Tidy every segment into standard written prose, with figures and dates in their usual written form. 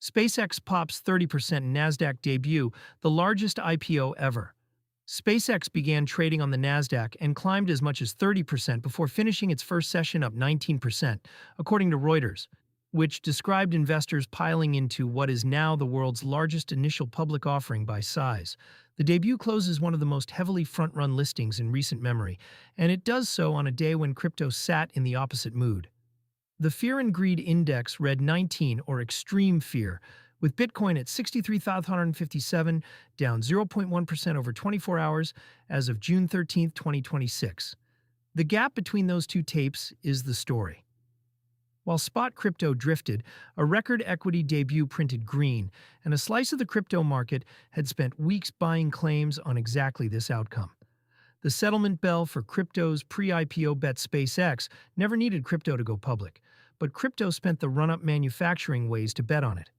SpaceX pops 30% Nasdaq debut, the largest IPO ever. SpaceX began trading on the Nasdaq and climbed as much as 30% before finishing its first session up 19%, according to Reuters, which described investors piling into what is now the world's largest initial public offering by size. The debut closes one of the most heavily front-run listings in recent memory, and it does so on a day when crypto sat in the opposite mood. The Fear and Greed Index read 19, or extreme fear, with Bitcoin at 63,557, down 0.1% over 24 hours as of June 13, 2026. The gap between those two tapes is the story. While spot crypto drifted, a record equity debut printed green, and a slice of the crypto market had spent weeks buying claims on exactly this outcome. The settlement bell for crypto's pre-IPO bet SpaceX never needed crypto to go public, but crypto spent the run-up manufacturing ways to bet on it.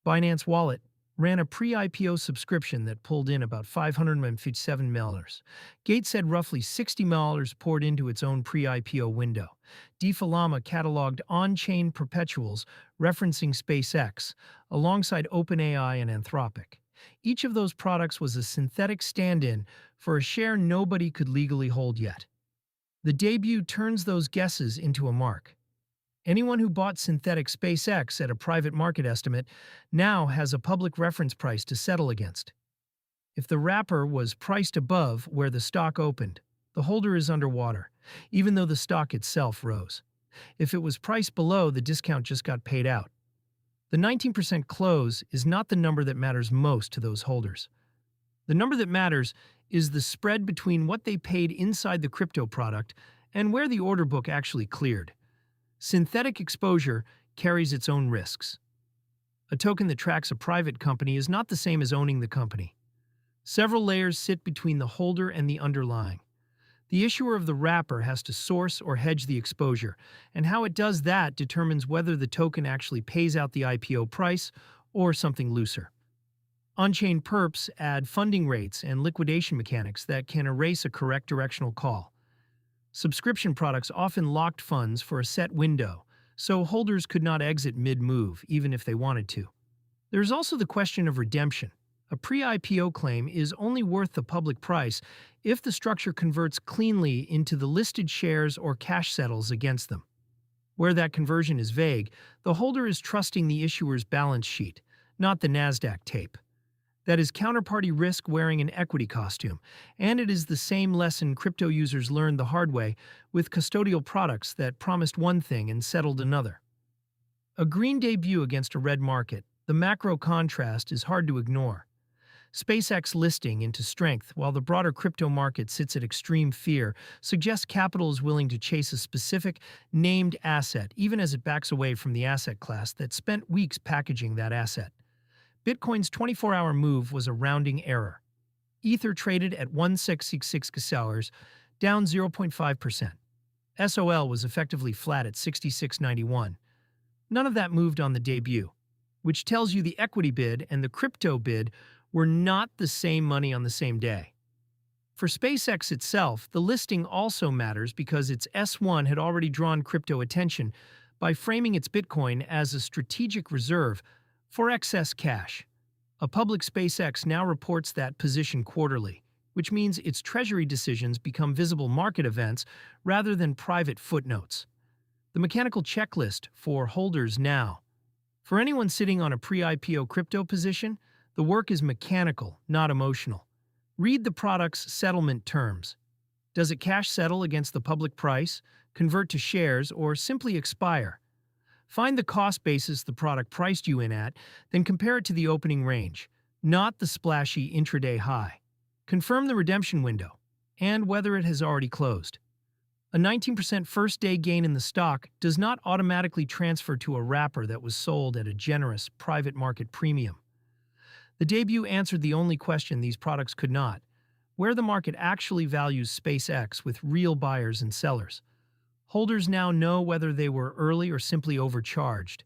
Binance Wallet ran a pre-IPO subscription that pulled in about $557. Gates said roughly $60 poured into its own pre-IPO window. DeFi Llama cataloged on-chain perpetuals referencing SpaceX, alongside OpenAI and Anthropic. Each of those products was a synthetic stand-in for a share nobody could legally hold yet. The debut turns those guesses into a mark. Anyone who bought synthetic SpaceX at a private market estimate now has a public reference price to settle against. If the wrapper was priced above where the stock opened, the holder is underwater, even though the stock itself rose. If it was priced below, the discount just got paid out. The 19% close is not the number that matters most to those holders. The number that matters is the spread between what they paid inside the crypto product and where the order book actually cleared. Synthetic exposure carries its own risks. A token that tracks a private company is not the same as owning the company. Several layers sit between the holder and the underlying. The issuer of the wrapper has to source or hedge the exposure, and how it does that determines whether the token actually pays out the IPO price or something looser. On-chain perps add funding rates and liquidation mechanics that can erase a correct directional call. Subscription products often locked funds for a set window, so holders could not exit mid-move, even if they wanted to. There's also the question of redemption. A pre-IPO claim is only worth the public price if the structure converts cleanly into the listed shares or cash settles against them. Where that conversion is vague, the holder is trusting the issuer's balance sheet, not the Nasdaq tape. That is counterparty risk wearing an equity costume, and it is the same lesson crypto users learned the hard way with custodial products that promised one thing and settled another. A green debut against a red market, the macro contrast is hard to ignore. SpaceX listing into strength while the broader crypto market sits at extreme fear suggests capital is willing to chase a specific, named asset even as it backs away from the asset class that spent weeks packaging that asset. Bitcoin's 24-hour move was a rounding error. Ether traded at 1666 hours, down 0.5%. SOL was effectively flat at 66.91. None of that moved on the debut, which tells you the equity bid and the crypto bid were not the same money on the same day. For SpaceX itself, the listing also matters because its S1 had already drawn crypto attention by framing its Bitcoin as a strategic reserve for excess cash. A public SpaceX now reports that position quarterly, which means its treasury decisions become visible market events rather than private footnotes. The mechanical checklist for holders now. For anyone sitting on a pre-IPO crypto position, the work is mechanical, not emotional. Read the product's settlement terms. Does it cash settle against the public price, convert to shares, or simply expire? Find the cost basis the product priced you in at, then compare it to the opening range, not the splashy intraday high. Confirm the redemption window, and whether it has already closed. A 19% first-day gain in the stock does not automatically transfer to a wrapper that was sold at a generous private market premium. The debut answered the only question these products could not: where the market actually values SpaceX with real buyers and sellers. Holders now know whether they were early or simply overcharged.